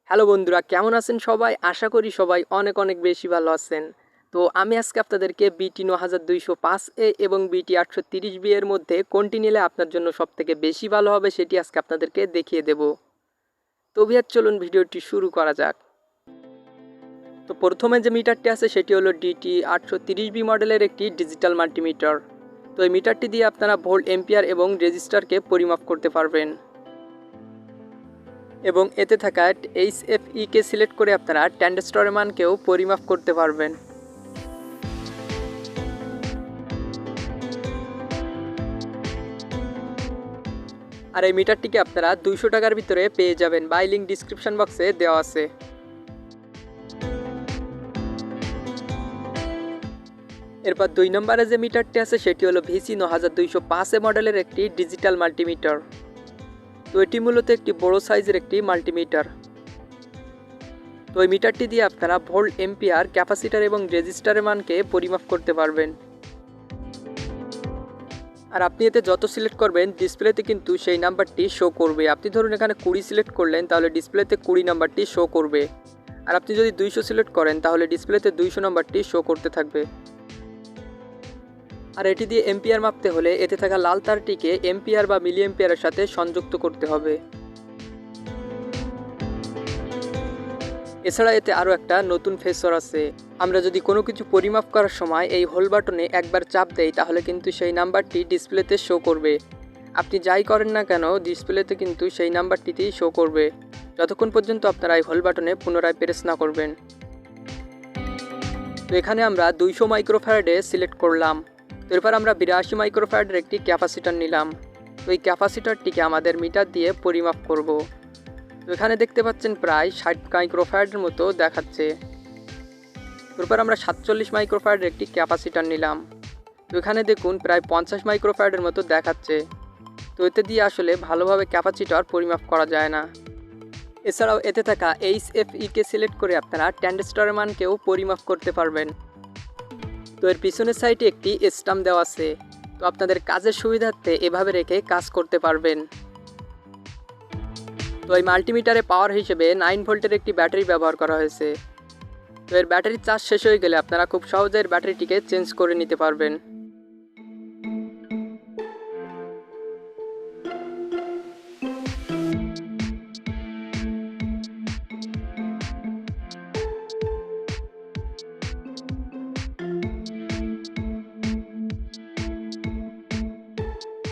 Hello বন্ধুরা, কেমন আছেন সবাই? আশা করি সবাই অনেক অনেক বেশি ভালো আছেন। তো আমি আজকে আপনাদেরকে বিটি 9205A এবং বিটি 830B এর মধ্যে কোনটি নিলে আপনার জন্য সবথেকে বেশি ভালো হবে সেটি আজকে আপনাদেরকে দেখিয়ে দেব। তো ভিউয়ার চলুন ভিডিওটি শুরু করা যাক। তো প্রথমে যে মিটারটি আছে সেটি হলো DT830B মডেলের একটি ডিজিটাল মাল্টিমিটার। তো এই মিটারটি দিয়ে আপনারা ভোল্ট, এম্পিয়ার এবং রেজিস্টারকে পরিমাপ করতে পারবেন এবং এতে থাকা HFE-কে সিলেক্ট করে আপনারা ট্রানজিস্টরের মানকেও পরিমাপ করতে পারবেন। আর এই মিটারটিকে আপনারা 200 টাকার ভিতরে পেয়ে যাবেন, বাই লিঙ্ক ডিসক্রিপশন বক্সে দেওয়া আছে। এরপর 2 নম্বরে যে মিটারটি আছে সেটি হলো VC 9205A মডেলের একটি ডিজিটাল মাল্টিমিটার। তো এটি মূলত একটি বড় সাইজের একটি মাল্টিমিটার। তো এই মিটারটি দিয়ে আপনারা ভোল্ট, এম্পিয়ার, ক্যাপাসিটর এবং রেজিস্টারের মানকে পরিমাপ করতে পারবেন। আর আপনি এতে যত সিলেক্ট করবেন ডিসপ্লেতে কিন্তু সেই নাম্বারটি শো করবে। আপনি ধরুন এখানে 20 সিলেক্ট করলেন, তাহলে ডিসপ্লেতে 20 নাম্বারটি শো করবে। আর আপনি যদি 200 সিলেক্ট করেন তাহলে ডিসপ্লেতে 200 নাম্বারটি শো করতে থাকবে। আর এটি দিয়ে এম্পিয়ার মাপতে হলে এতে থাকা লাল তারটিকে এম্পিয়ার বা মিলি এম্পিয়ারের সাথে সংযুক্ত করতে হবে। এছাড়া এতে আরও একটা নতুন ফেসর আছে। আমরা যদি কোনো কিছু পরিমাপ করার সময় এই হোল বাটনে একবার চাপ দেই তাহলে কিন্তু সেই নাম্বারটি ডিসপ্লেতে শো করবে। আপনি যাই করেন না কেন ডিসপ্লেতে কিন্তু সেই নাম্বারটিতেই শো করবে, যতক্ষণ পর্যন্ত আপনারা এই হোল বাটনে পুনরায় প্রেস না করবেন। তো এখানে আমরা 200 মাইক্রোফ্যারাডে সিলেক্ট করলাম। তো এরপর আমরা 82 মাইক্রোফ্যারাডের একটি ক্যাপাসিটর নিলাম। তো এই ক্যাপাসিটরটিকে আমাদের মিটার দিয়ে পরিমাপ করব। তো এখানে দেখতে পাচ্ছেন প্রায় 60 মাইক্রোফ্যারাডের মতো দেখাচ্ছে। এরপর আমরা 47 মাইক্রোফ্যারাডের একটি ক্যাপাসিটর নিলাম। তো এখানে দেখুন প্রায় 50 মাইক্রোফ্যারাডের মতো দেখাচ্ছে। তো এতে দিয়ে আসলে ভালোভাবে ক্যাপাসিটর পরিমাপ করা যায় না। এছাড়াও এতে থাকা HFE-কে সিলেক্ট করে আপনারা ট্রানজিস্টরের মানকেও পরিমাপ করতে পারবেন। তো এর পিছনের সাইডে একটি স্ট্যাম্প দেওয়া আছে। তো আপনাদের কাজের সুবিধার্থে এভাবে রেখে কাজ করতে পারবেন। তো এই মাল্টিমিটারে পাওয়ার হিসেবে 9 ভোল্টের একটি ব্যাটারি ব্যবহার করা হয়েছে। তো এর ব্যাটারি চার্জ শেষ হয়ে গেলে আপনারা খুব সহজে এর ব্যাটারিটিকে চেঞ্জ করে নিতে পারবেন।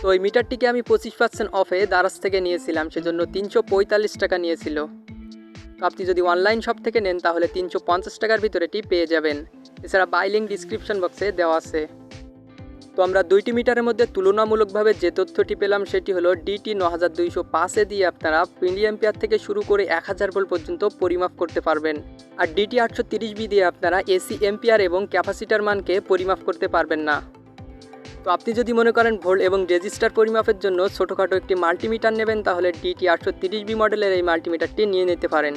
তো এই মিটারটিকে আমি 25% অফে দারাজ থেকে নিয়েছিলাম, সেজন্য 345 টাকা নিয়েছিল। তো আপনি যদি অনলাইন শপ থেকে নেন তাহলে 350 টাকার ভিতরে এটি পেয়ে যাবেন। এছাড়া বাই লিঙ্ক ডিসক্রিপশন বক্সে দেওয়া আছে। তো আমরা দুইটি মিটারের মধ্যে তুলনামূলকভাবে যে তথ্যটি পেলাম সেটি হলো DT 9205A দিয়ে আপনারা মিলি এম্পিয়ার থেকে শুরু করে 1000 ভোল্ট পর্যন্ত পরিমাপ করতে পারবেন। আর DT 830B দিয়ে আপনারা এসি, এম্পিয়ার এবং ক্যাপাসিটার মানকে পরিমাপ করতে পারবেন না। তো আপনি যদি মনে করেন ভোল্ট এবং রেজিস্টার পরিমাপের জন্য ছোটোখাটো একটি মাল্টিমিটার নেবেন তাহলে DT 830B মডেলের এই মাল্টিমিটারটি নিয়ে নিতে পারেন।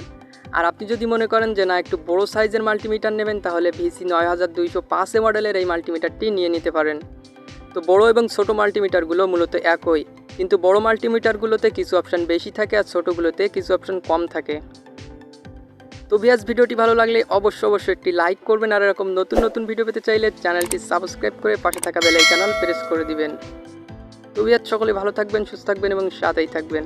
আর আপনি যদি মনে করেন যে না একটু বড়ো সাইজের মাল্টিমিটার নেবেন তাহলে VC 9205A মডেলের এই মাল্টিমিটারটি নিয়ে নিতে পারেন। তো বড় এবং ছোট মাল্টিমিটারগুলো মূলত একই, কিন্তু বড় মাল্টিমিটারগুলোতে কিছু অপশান বেশি থাকে আর ছোটোগুলোতে কিছু অপশান কম থাকে। তো ভিউয়ার্স, ভিডিওটি ভালো লাগলে অবশ্যই একটি লাইক করবেন। আর এরকম নতুন নতুন ভিডিও পেতে চাইলে চ্যানেলটি সাবস্ক্রাইব করে পাশে থাকা বেল আইকন প্রেস করে দিবেন। তো ভিউয়ার্স, সকলে ভালো থাকবেন, সুস্থ থাকবেন এবং সাথেই থাকবেন।